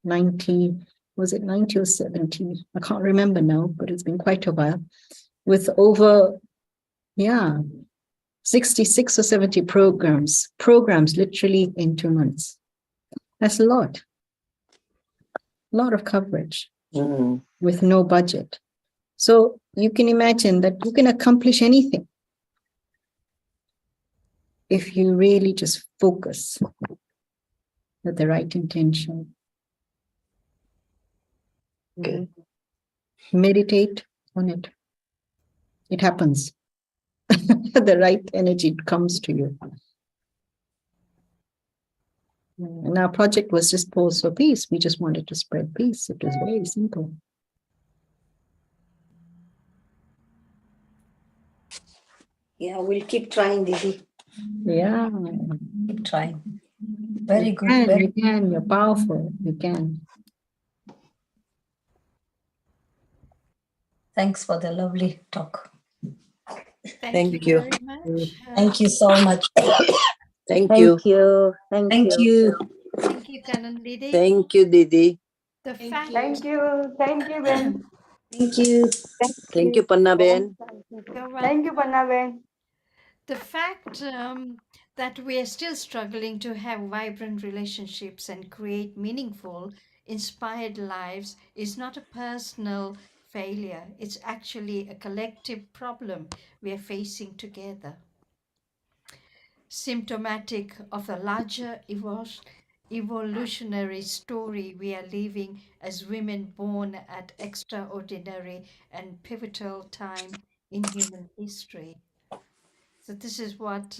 90, was it 90 or 70? I can't remember now, but it's been quite a while. With over, 66 or 70 programs literally in 2 months. That's a lot of coverage with no budget. So you can imagine that you can accomplish anything if you really just focus with the right intention. Okay. Meditate on it. It happens. The right energy comes to you. And our project was just Pause for Peace. We just wanted to spread peace. It was very simple. Yeah, we'll keep trying, Didi. Yeah. Keep trying. Very good. You can. You're powerful. You can. Thanks for the lovely talk. Thank you very much. Thank you so much. Thank you. Thank you. Thank you. Thank you, Kanan Didi. Thank you, Didi. The fact, Thank you. Thank you, Ben. Thank you. Thank you, Panna Ben. you're Thank you, welcome. Panna Ben. The fact that we are still struggling to have vibrant relationships and create meaningful, inspired lives is not a personal failure. It's actually a collective problem we are facing together. Symptomatic of a larger evolutionary story we are living as women born at extraordinary and pivotal time in human history. So this is what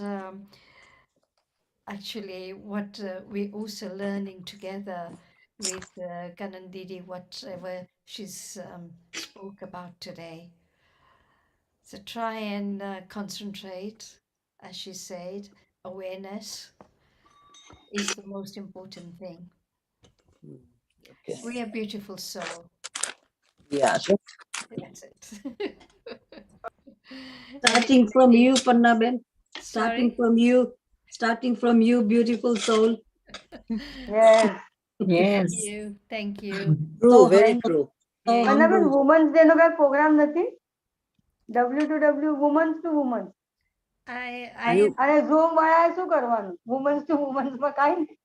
what we're also learning together with Kanan Didi, whatever she's spoke about today. So try and concentrate, as she said, awareness is the most important thing. Okay. We are beautiful soul. Yeah. That's it. Starting from you, Panna Ben. Sorry. Starting from you, beautiful soul. Yes. Yes. Thank you. True, So very humble. true. So Panna Ben, humble. Women's Day નો કઈ programme નથી? W2W Women's to Women's. I અને Zoom વાળાએ શું કરવાનું? Women's to Women's માં કાંઈ નહીં.